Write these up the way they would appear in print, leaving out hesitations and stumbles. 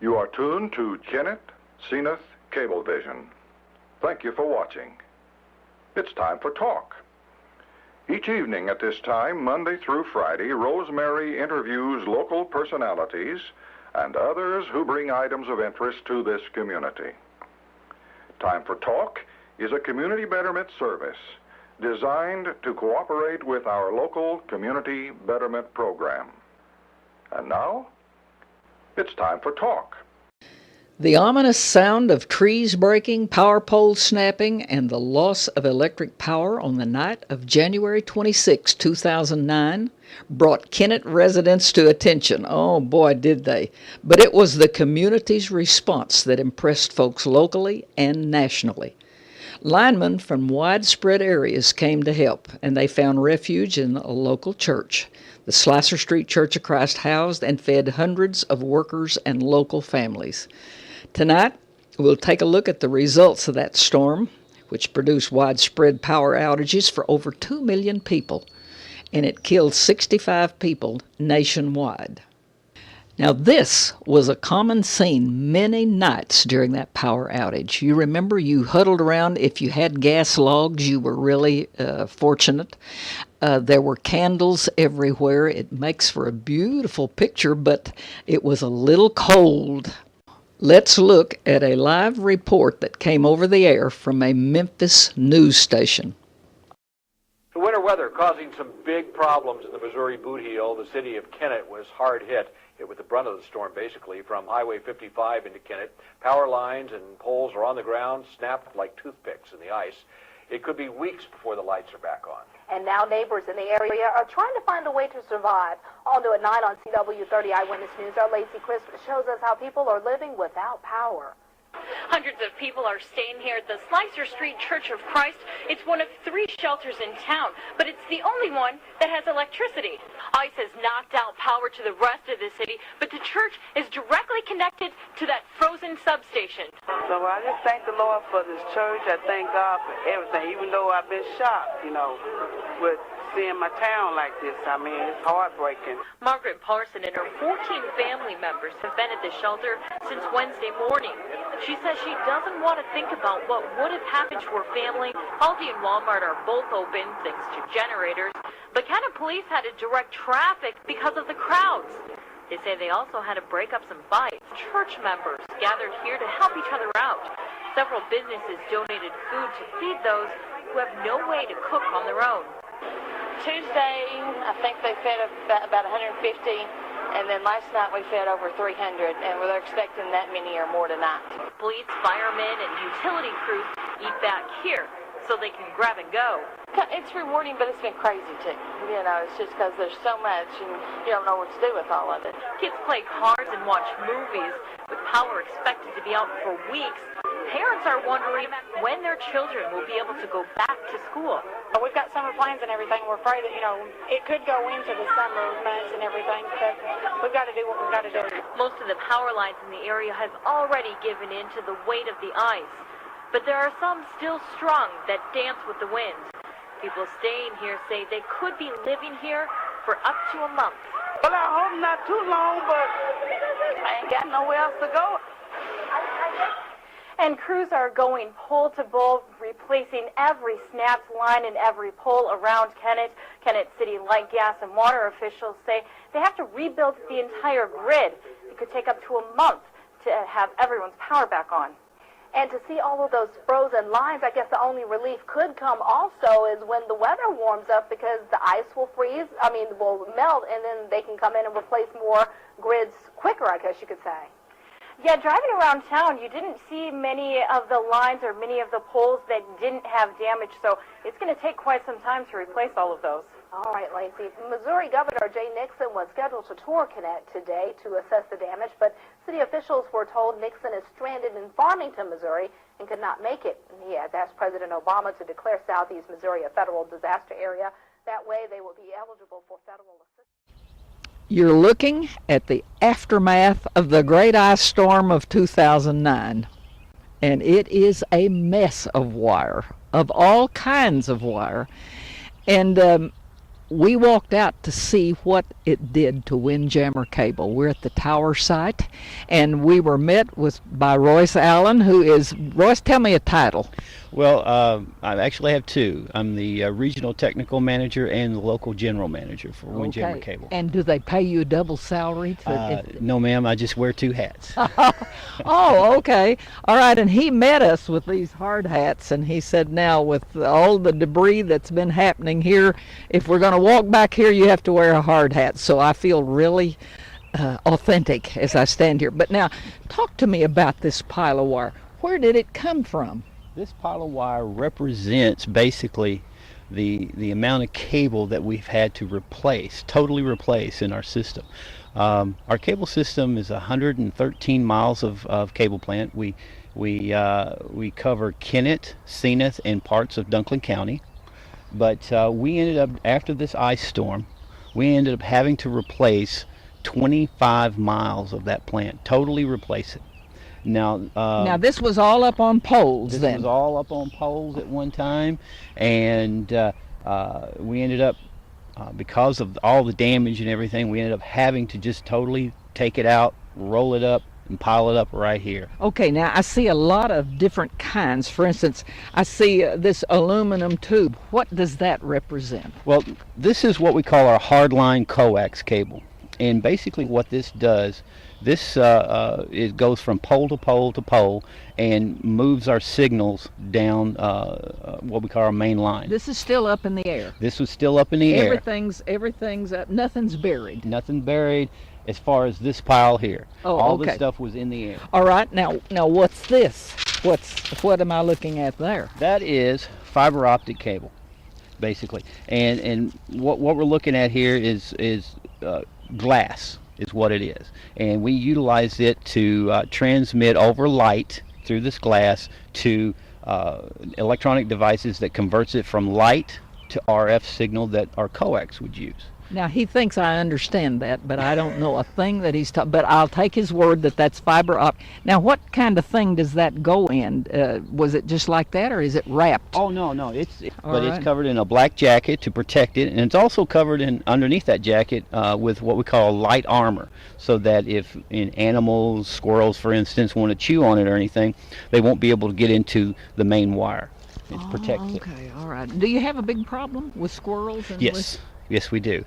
You are tuned to Kennett, Zenith Cablevision. Thank you for watching. It's time for talk. Each evening at this time, Monday through Friday, Rosemary interviews local personalities and others who bring items of interest to this community. Time for Talk is a community betterment service designed to cooperate with our local community betterment program. And now, it's time for Talk. The ominous sound of trees breaking, power poles snapping, and the loss of electric power on the night of January 26, 2009 brought Kennett residents to attention. Oh boy, did they. But it was the community's response that impressed folks locally and nationally. Linemen from widespread areas came to help, and they found refuge in a local church. The Slicer Street Church of Christ housed and fed hundreds of workers and local families. Tonight, we'll take a look at the results of that storm, which produced widespread power outages for over 2 million people, and it killed 65 people nationwide. Now, this was a common scene many nights during that power outage. You remember you huddled around. If you had gas logs, you were really fortunate. There were candles everywhere. It makes for a beautiful picture, but it was a little cold. Let's look at a live report that came over the air from a Memphis news station. The winter weather causing some big problems in the Missouri boot heel. The city of Kennett was hard hit with the brunt of the storm, basically, from Highway 55 into Kennett. Power lines and poles are on the ground, snapped like toothpicks in the ice. It could be weeks before the lights are back on. And now neighbors in the area are trying to find a way to survive. All new at 9 on CW30 Eyewitness News. Our Lacey Crisp shows us how people are living without power. Hundreds of people are staying here at the Slicer Street Church of Christ. It's one of 3 shelters in town, but it's the only one that has electricity. Ice has knocked out power to the rest of the city, but the church is directly connected to that frozen substation. So I just thank the Lord for this church. I thank God for everything, even though I've been shocked, with seeing my town like this. I mean, it's heartbreaking. Margaret Parson and her 14 family members have been at the shelter since Wednesday morning. She says she doesn't want to think about what would have happened to her family. Aldi and Walmart are both open thanks to generators, but Kennett police had to direct traffic because of the crowds. They say they also had to break up some fights. Church members gathered here to help each other out. Several businesses donated food to feed those who have no way to cook on their own. Tuesday, I think they fed about 150, and then last night we fed over 300, and we're expecting that many or more tonight. Police, firemen, and utility crews eat back here so they can grab and go. It's rewarding, but it's been crazy too. It's just because there's so much, and you don't know what to do with all of it. Kids play cards and watch movies. With power expected to be out for weeks, parents are wondering when their children will be able to go back to school. We've got summer plans and everything. We're afraid that, it could go into the summer months and everything, but we've got to do what we've got to do. Most of the power lines in the area have already given in to the weight of the ice, but there are some still strong that dance with the wind. People staying here say they could be living here for up to a month. Well, I hope not too long, but I ain't got nowhere else to go. And crews are going pole to pole, replacing every snapped line and every pole around Kennett. Kennett City Light, Gas, and Water officials say they have to rebuild the entire grid. It could take up to a month to have everyone's power back on. And to see all of those frozen lines, I guess the only relief could come also is when the weather warms up, because the ice will will melt, and then they can come in and replace more grids quicker, I guess you could say. Yeah, driving around town, you didn't see many of the lines or many of the poles that didn't have damage, so it's going to take quite some time to replace all of those. All right, Lacey. Missouri Governor Jay Nixon was scheduled to tour Kennett today to assess the damage, but city officials were told Nixon is stranded in Farmington, Missouri, and could not make it. And he has asked President Obama to declare Southeast Missouri a federal disaster area. That way they will be eligible for federal assistance. You're looking at the aftermath of the great ice storm of 2009, and it is a mess of wire, of all kinds of wire. And we walked out to see what it did to Windjammer Cable. We're at the tower site, and we were met by Royce Allen, who is, Royce, tell me a title. Well, I actually have two. I'm the regional technical manager and the local general manager for Windjammer Cable. And do they pay you a double salary? No, ma'am. I just wear two hats. Oh, okay. All right. And he met us with these hard hats, and he said, now, with all the debris that's been happening here, if we're going to walk back here, you have to wear a hard hat. So I feel really authentic as I stand here. But now, talk to me about this pile of wire. Where did it come from? This pile of wire represents basically the amount of cable that we've had to totally replace in our system. Our cable system is 113 miles of cable plant. We cover Kennett, Zenith, and parts of Dunklin County. But we ended up, after this ice storm, we ended up having to replace 25 miles of that plant, totally replace it. Now this was all up on poles then? This was all up on poles at one time, and we ended up, because of all the damage and everything, we ended up having to just totally take it out, roll it up, and pile it up right here. Okay, now I see a lot of different kinds. For instance, I see this aluminum tube. What does that represent? Well, this is what we call our hardline coax cable. And basically what this does, it goes from pole to pole to pole and moves our signals down what we call our main line. This is still up in the air. This was still up in the air. Everything's up. Nothing's buried. Nothing buried as far as this pile here. Oh, all okay. this stuff was in the air. All right. Now what's this? What am I looking at there? That is fiber optic cable, basically. And what we're looking at here is glass is what it is, and we utilize it to transmit over light through this glass to electronic devices that converts it from light to RF signal that our coax would use. Now, he thinks I understand that, but I don't know a thing that he's talking. But I'll take his word that that's fiber optic. Now, what kind of thing does that go in? Was it just like that, or is it wrapped? Oh, no. It's right. covered in a black jacket to protect it, and it's also covered underneath that jacket with what we call light armor, so that if animals, squirrels, for instance, want to chew on it or anything, they won't be able to get into the main wire. It protects it. Okay, all right. Do you have a big problem with squirrels? Yes. Yes, we do.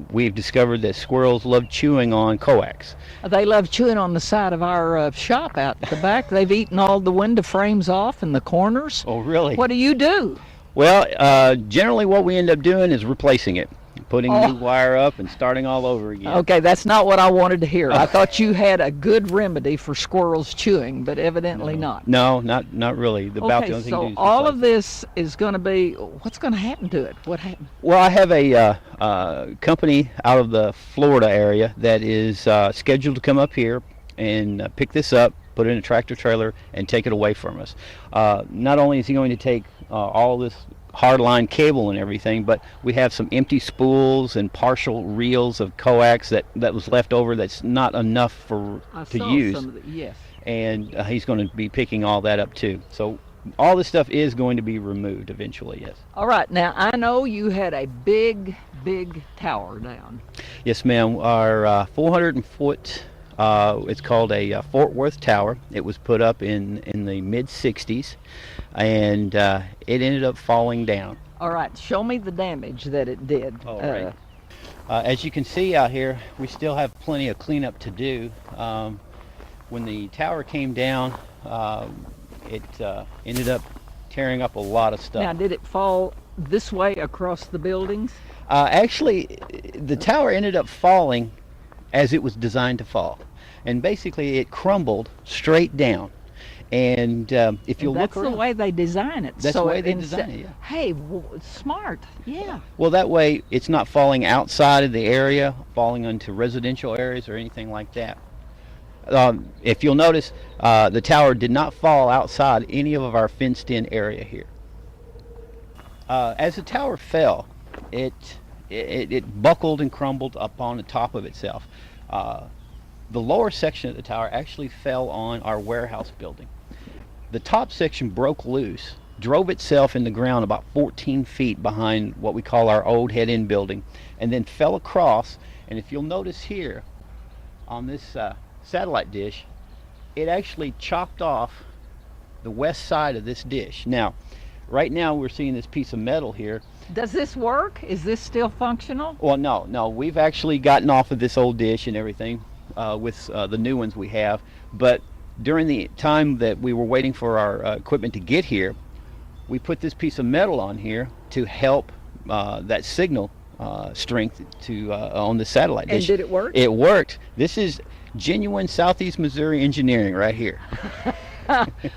We've discovered that squirrels love chewing on coax. They love chewing on the side of our shop out at the back. They've eaten all the window frames off in the corners. Oh, really? What do you do? Well, generally what we end up doing is replacing it, putting new wire up and starting all over again. Okay, that's not what I wanted to hear. I thought you had a good remedy for squirrels chewing, but evidently not. No, not really. About the only thing to do is all replace of this is going to be, what's going to happen to it? What happened? Well, I have a company out of the Florida area that is scheduled to come up here and pick this up, put it in a tractor trailer, and take it away from us. Not only is he going to take all this hardline cable and everything, but we have some empty spools and partial reels of coax that was left over that's not enough to use. Some of the, yes. And he's going to be picking all that up too. So all this stuff is going to be removed eventually, yes. All right. Now, I know you had a big tower down. Yes, ma'am. Our 400-foot, it's called a Fort Worth tower. It was put up in the mid-'60s, and it ended up falling down. All right. Show me the damage that it did. All right. As you can see out here, we still have plenty of cleanup to do. When the tower came down, it ended up tearing up a lot of stuff. Now, did it fall this way across the buildings? Actually, the tower ended up falling as it was designed to fall. And basically, it crumbled straight down. And if you look around, that's the way they design it. That's the way they design it, yeah. Hey, smart, yeah. Well, that way it's not falling outside of the area, falling into residential areas or anything like that. If you'll notice, the tower did not fall outside any of our fenced-in area here. As the tower fell, it buckled and crumbled up on the top of itself. The lower section of the tower actually fell on our warehouse building. The top section broke loose drove itself in the ground about 14 feet behind what we call our old head-in building, and then fell across. And if you'll notice here on this satellite dish, it actually chopped off the west side of this dish. Now, right now we're seeing this piece of metal here. Does this work? Is this still functional? Well, no, we've actually gotten off of this old dish and everything with the new ones we have, but during the time that we were waiting for our equipment to get here, we put this piece of metal on here to help that signal strength to on the satellite dish. And did it work? It worked. This is genuine Southeast Missouri engineering right here.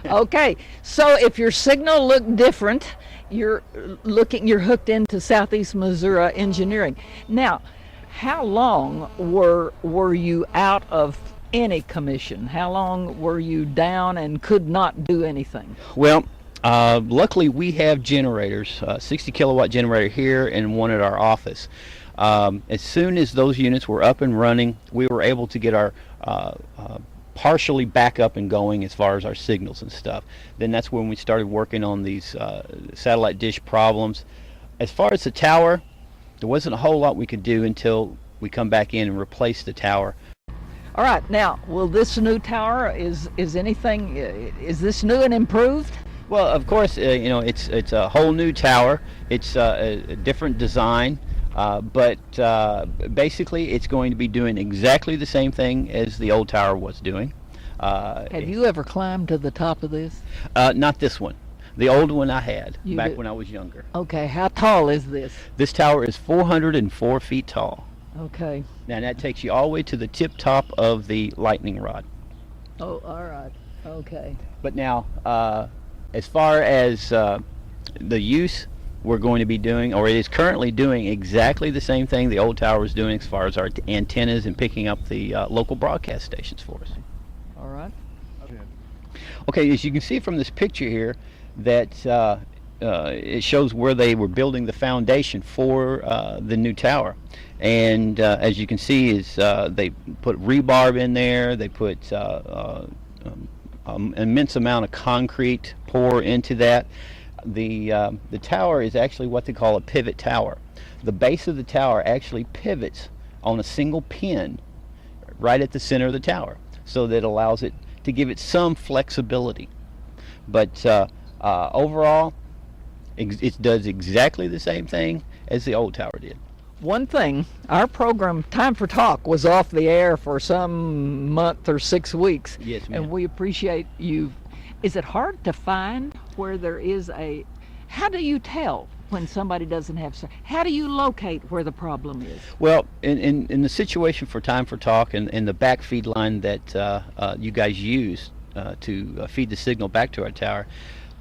Okay, so if your signal looked different, you're hooked into Southeast Missouri engineering. Now, how long were you out of any commission? How long were you down and could not do anything? Well, luckily we have generators, 60 kilowatt generator here and one at our office. As soon as those units were up and running, we were able to get our partially back up and going as far as our signals and stuff. Then that's when we started working on these satellite dish problems. As far as the tower, there wasn't a whole lot we could do until we come back in and replace the tower. All right, now, will this new tower, is this new and improved? Well, of course, it's a whole new tower. It's a different design, but basically it's going to be doing exactly the same thing as the old tower was doing. Have you ever climbed to the top of this? Not this one. The old one I had You back did. when I was younger. Okay, how tall is this? This tower is 404 feet tall. Okay. Now that takes you all the way to the tip top of the lightning rod. Oh, all right. Okay. But now, as far as the use, we're going to be doing, or it is currently doing, exactly the same thing the old tower is doing as far as our antennas and picking up the local broadcast stations for us. All right. Okay, as you can see from this picture here, that it shows where they were building the foundation for the new tower. And as you can see, is they put rebarb in there. They put immense amount of concrete pour into that. The tower is actually what they call a pivot tower. The base of the tower actually pivots on a single pin right at the center of the tower, so that allows it to give it some flexibility. But overall, it does exactly the same thing as the old tower did. One thing, our program, Time for Talk, was off the air for some month or 6 weeks. Yes, ma'am. And we appreciate you. Is it hard to find where there is how do you tell when somebody doesn't have, how do you locate where the problem is? Well, in the situation for Time for Talk and the back feed line that you guys use to feed the signal back to our tower,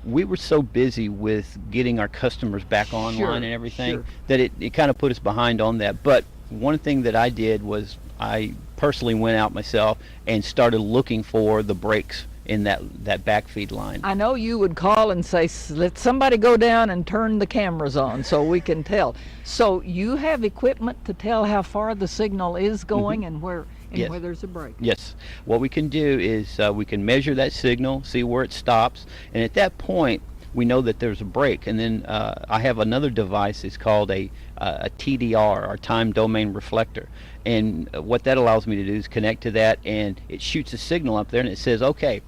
we were so busy with getting our customers back online and everything that it kind of put us behind on that. But one thing that I did was I personally went out myself and started looking for the breaks in that back feed line. I know you would call and say, let somebody go down and turn the cameras on so we can tell. So you have equipment to tell how far the signal is going and where where there's a break. Yes. What we can do is we can measure that signal, see where it stops, and at that point we know that there's a break. And then I have another device. It's called a TDR, or time domain reflector. And what that allows me to do is connect to that, and it shoots a signal up there, and it says, okay,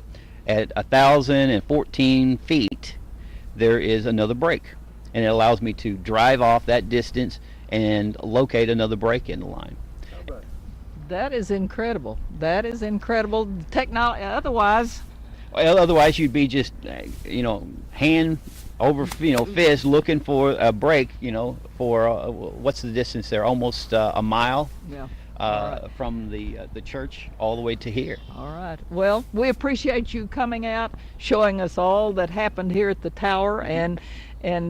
at 1,014 feet there is another break, and it allows me to drive off that distance and locate another break in the line. That is incredible. That is incredible technology. Otherwise you'd be just hand over fist looking for a break, for what's the distance there, almost a mile. Yeah. From the church all the way to here. All right. Well, we appreciate you coming out, showing us all that happened here at the tower, and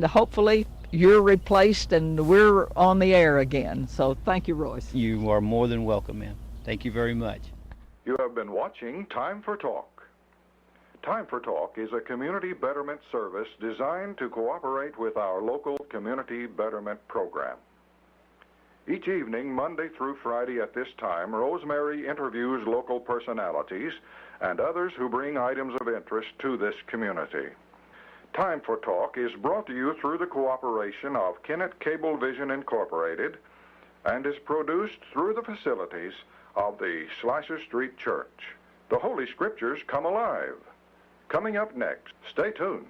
hopefully you're replaced and we're on the air again. So thank you, Royce. You are more than welcome, ma'am. Thank you very much. You have been watching Time for Talk. Time for Talk is a community betterment service designed to cooperate with our local community betterment program. Each evening, Monday through Friday at this time, Rosemary interviews local personalities and others who bring items of interest to this community. Time for Talk is brought to you through the cooperation of Kennett Cablevision Incorporated and is produced through the facilities of the Slicer Street Church. The Holy Scriptures come alive. Coming up next, stay tuned.